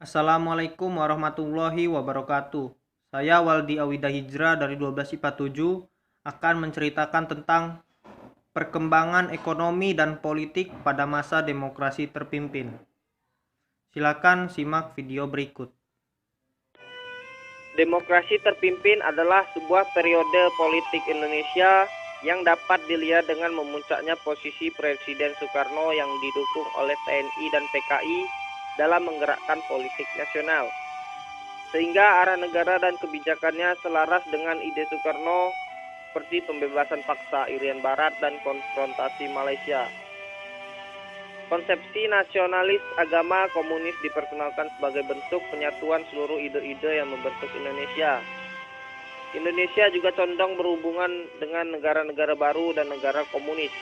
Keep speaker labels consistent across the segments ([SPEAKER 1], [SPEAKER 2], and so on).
[SPEAKER 1] Assalamualaikum warahmatullahi wabarakatuh. Saya Waldi Awida Hijra dari 12 IPA 7 akan menceritakan tentang perkembangan ekonomi dan politik pada masa demokrasi terpimpin. Silakan simak video berikut.
[SPEAKER 2] Demokrasi terpimpin adalah sebuah periode politik Indonesia yang dapat dilihat dengan memuncaknya posisi Presiden Soekarno yang didukung oleh TNI dan PKI dalam menggerakkan politik nasional. Sehingga arah negara dan kebijakannya selaras dengan ide Soekarno seperti pembebasan paksa Irian Barat dan konfrontasi Malaysia. Konsepsi nasionalis agama komunis diperkenalkan sebagai bentuk penyatuan seluruh ide-ide yang membentuk Indonesia. Indonesia juga condong berhubungan dengan negara-negara baru dan negara komunis.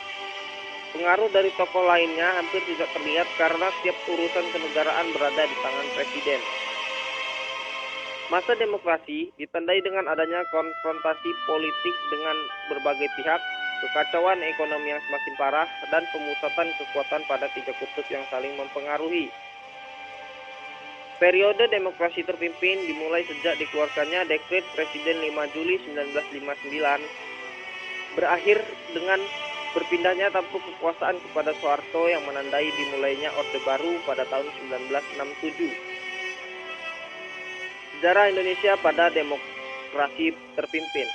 [SPEAKER 2] Pengaruh dari tokoh lainnya hampir tidak terlihat karena setiap urusan kenegaraan berada di tangan presiden. Masa demokrasi ditandai dengan adanya konfrontasi politik dengan berbagai pihak, kekacauan ekonomi yang semakin parah, dan pemusatan kekuatan pada tiga kutub yang saling mempengaruhi. Periode demokrasi terpimpin dimulai sejak dikeluarkannya Dekret Presiden 5 Juli 1959, berakhir dengan berpindahnya tampuk kekuasaan kepada Soeharto yang menandai dimulainya Orde Baru pada tahun 1967. Sejarah Indonesia pada demokrasi terpimpin.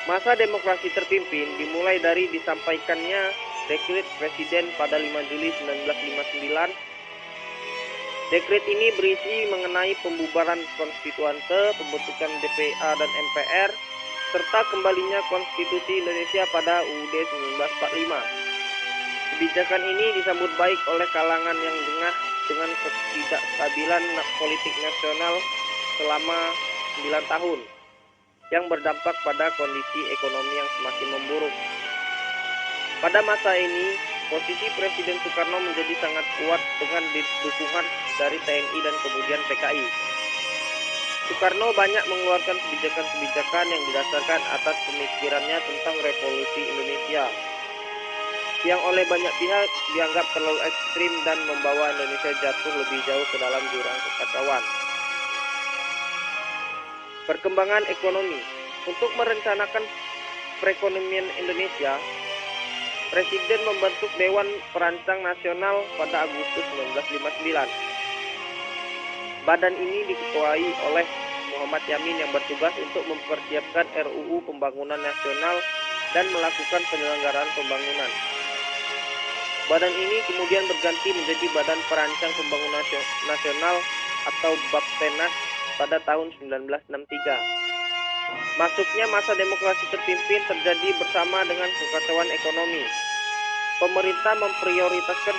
[SPEAKER 2] Masa demokrasi terpimpin dimulai dari disampaikannya Dekret Presiden pada 5 Juli 1959. Dekret ini berisi mengenai pembubaran konstituante, pembentukan DPA dan MPR, serta kembalinya Konstitusi Indonesia pada UUD 1945. Kebijakan ini disambut baik oleh kalangan yang jengah dengan ketidakstabilan politik nasional selama 9 tahun yang berdampak pada kondisi ekonomi yang semakin memburuk. Pada masa ini, posisi Presiden Soekarno menjadi sangat kuat dengan dukungan dari TNI dan kemudian PKI. Soekarno banyak mengeluarkan kebijakan-kebijakan yang didasarkan atas pemikirannya tentang revolusi Indonesia, yang oleh banyak pihak dianggap terlalu ekstrim dan membawa Indonesia jatuh lebih jauh ke dalam jurang kekacauan. Perkembangan ekonomi. Untuk merencanakan perekonomian Indonesia, Presiden membentuk Dewan Perancang Nasional pada Agustus 1959. Badan ini diketuai oleh Muhammad Yamin yang bertugas untuk mempersiapkan RUU Pembangunan Nasional dan melakukan penyelenggaraan pembangunan. Badan ini kemudian berganti menjadi Badan Perancang Pembangunan Nasional atau Bappenas pada tahun 1963. Masuknya masa demokrasi terpimpin terjadi bersama dengan kekacauan ekonomi. Pemerintah memprioritaskan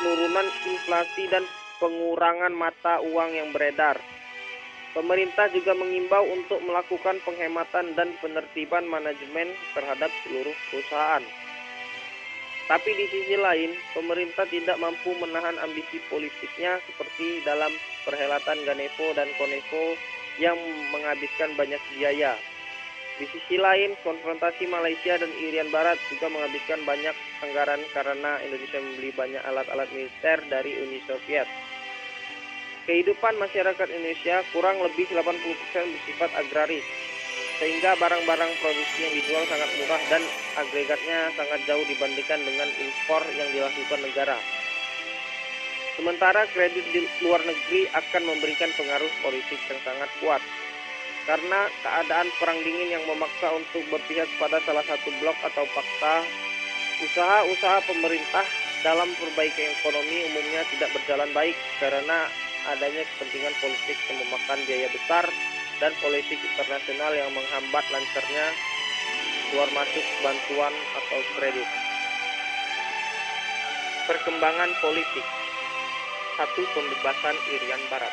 [SPEAKER 2] penurunan inflasi dan pengurangan mata uang yang beredar. Pemerintah juga mengimbau untuk melakukan penghematan dan penertiban manajemen terhadap seluruh perusahaan. Tapi di sisi lain, pemerintah tidak mampu menahan ambisi politiknya seperti dalam perhelatan Ganevo dan Konevo yang menghabiskan banyak biaya. Di sisi lain, konfrontasi Malaysia dan Irian Barat juga menghabiskan banyak anggaran karena Indonesia membeli banyak alat-alat militer dari Uni Soviet. Kehidupan masyarakat Indonesia kurang lebih 80% bersifat agraris, sehingga barang-barang produksi yang dijual sangat murah dan agregatnya sangat jauh dibandingkan dengan impor yang dilakukan negara. Sementara kredit di luar negeri akan memberikan pengaruh politik yang sangat kuat. Karena keadaan perang dingin yang memaksa untuk berpihak pada salah satu blok atau paksa, usaha-usaha pemerintah dalam perbaikan ekonomi umumnya tidak berjalan baik karena adanya kepentingan politik yang memakan biaya besar dan politik internasional yang menghambat lancarnya keluar masuk bantuan atau kredit. Perkembangan politik. 1. Pembebasan Irian Barat.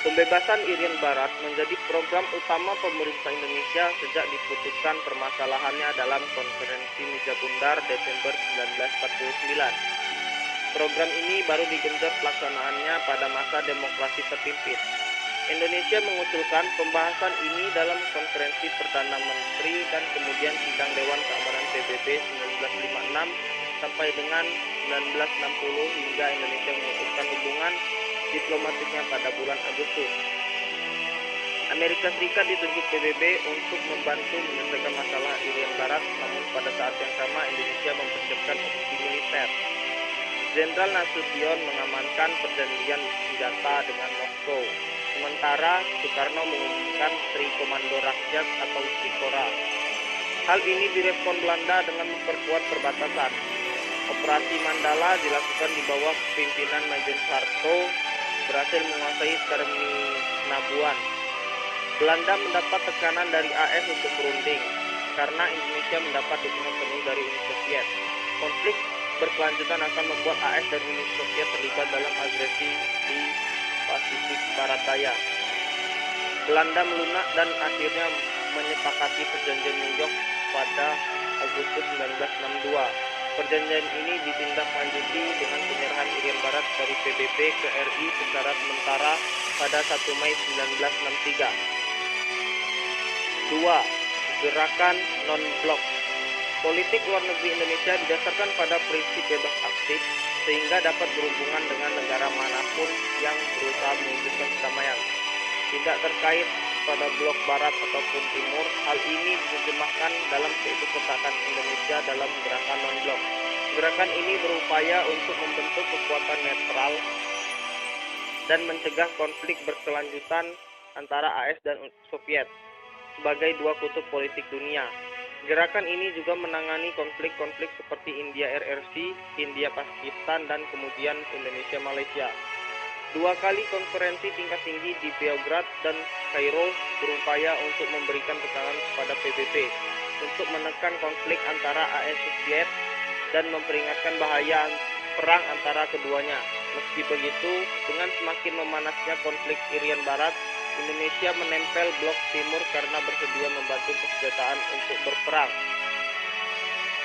[SPEAKER 2] Pembebasan Irian Barat menjadi program utama pemerintah Indonesia sejak diputuskan permasalahannya dalam Konferensi Meja Bundar Desember 1949. Program ini baru digenjot pelaksanaannya pada masa demokrasi terpimpin. Indonesia mengusulkan pembahasan ini dalam Konferensi Perdana Menteri dan kemudian Sidang Dewan Keamanan PBB 1956 sampai dengan 1960 hingga Indonesia memutuskan hubungan diplomatiknya pada bulan Agustus. Amerika Serikat ditunjuk PBB untuk membantu menyelesaikan masalah Irian Barat, namun pada saat yang sama Indonesia mempersiapkan opsi militer. Jenderal Nasution mengamankan perjanjian senjata dengan Moskow, sementara Soekarno mengumumkan Tri Komando Rakyat atau Trikora. Hal ini direspon Belanda dengan memperkuat perbatasan. Operasi Mandala dilakukan di bawah pimpinan Majen Sarto, berhasil menguasai Terminabuan. Belanda mendapat tekanan dari AS untuk berunding, karena Indonesia mendapat dukungan penuh dari Uni Soviet. Konflik berkelanjutan akan membuat AS dan Uni Soviet terlibat dalam agresi di Pasifik Barat Daya. Belanda melunak dan akhirnya menyepakati perjanjian New York pada Agustus 1962. Perjanjian ini ditindaklanjuti dengan penyerahan Irian Barat dari PBB ke RI secara sementara pada 1 Mei 1963. 2. Gerakan non-blok. Politik luar negeri Indonesia didasarkan pada prinsip bebas aktif, sehingga dapat berhubungan dengan negara manapun yang berusaha mewujudkan perdamaian. Tidak terkait pada blok barat ataupun timur, hal ini diterjemahkan dalam keikutsertaan Indonesia dalam gerakan non-blok. Gerakan ini berupaya untuk membentuk kekuatan netral dan mencegah konflik berkelanjutan antara AS dan Soviet sebagai dua kutub politik dunia. Gerakan ini juga menangani konflik-konflik seperti India RRC, India Pakistan, dan kemudian Indonesia Malaysia. 2 kali konferensi tingkat tinggi di Beograd dan Kairo berupaya untuk memberikan tekanan kepada PBB untuk menekan konflik antara AS Soviet dan memperingatkan bahaya perang antara keduanya. Meski begitu, dengan semakin memanasnya konflik Irian Barat, Indonesia menempel blok timur karena bersedia membantu persenjataan untuk berperang.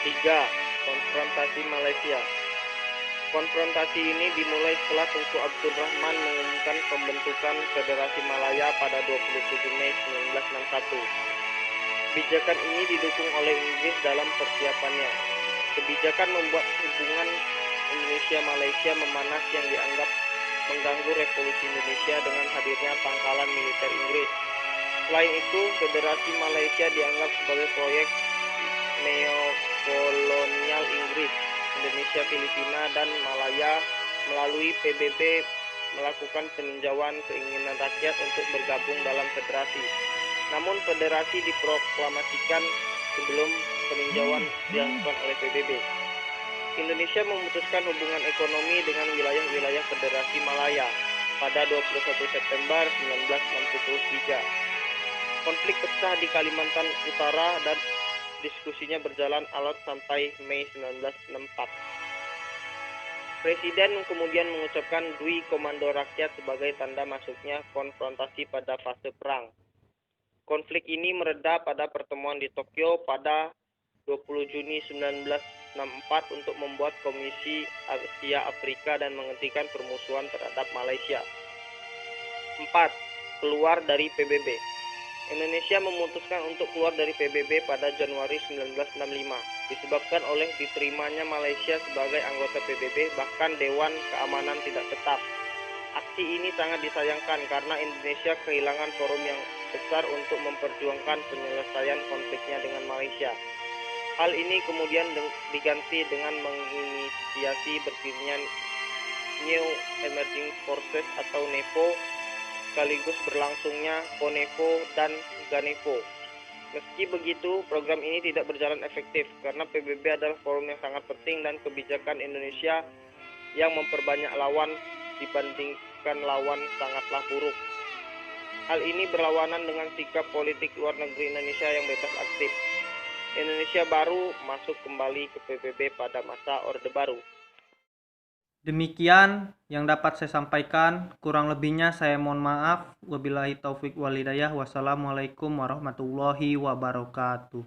[SPEAKER 2] 3. Konfrontasi Malaysia. Konfrontasi ini dimulai setelah Tunku Abdul Rahman mengumumkan pembentukan Federasi Malaya pada 27 Mei 1961. Kebijakan ini didukung oleh Inggris dalam persiapannya. Kebijakan membuat hubungan Indonesia-Malaysia memanas yang dianggap mengganggu revolusi Indonesia dengan hadirnya pangkalan militer Inggris. Selain itu, Federasi Malaysia dianggap sebagai proyek neokolonial Inggris. Indonesia, Filipina, dan Malaya melalui PBB melakukan peninjauan keinginan rakyat untuk bergabung dalam federasi. Namun federasi diproklamasikan sebelum peninjauan dilakukan oleh PBB. Indonesia memutuskan hubungan ekonomi dengan wilayah-wilayah Federasi Malaya pada 21 September 1963. Konflik pecah di Kalimantan Utara dan diskusinya berjalan alot sampai Mei 1964. Presiden kemudian mengucapkan Dwi Komando Rakyat sebagai tanda masuknya konfrontasi pada fase perang. Konflik ini mereda pada pertemuan di Tokyo pada 20 Juni 1964 untuk membuat Komisi Asia Afrika dan menghentikan permusuhan terhadap Malaysia. 4. Keluar dari PBB. Indonesia memutuskan untuk keluar dari PBB pada Januari 1965 disebabkan oleh diterimanya Malaysia sebagai anggota PBB, bahkan Dewan Keamanan tidak tetap. Aksi ini sangat disayangkan karena Indonesia kehilangan forum yang besar untuk memperjuangkan penyelesaian konfliknya dengan Malaysia. Hal ini kemudian diganti dengan menginisiasi berdirinya New Emerging Forces atau NEFO, sekaligus berlangsungnya CONEFO dan GANEFO. Meski begitu, program ini tidak berjalan efektif karena PBB adalah forum yang sangat penting dan kebijakan Indonesia yang memperbanyak lawan dibandingkan lawan sangatlah buruk. Hal ini berlawanan dengan sikap politik luar negeri Indonesia yang bebas aktif. Indonesia baru masuk kembali ke PBB pada masa Orde Baru.
[SPEAKER 1] Demikian yang dapat saya sampaikan, kurang lebihnya saya mohon maaf. Wabillahi taufik wal hidayah. Wassalamualaikum warahmatullahi wabarakatuh.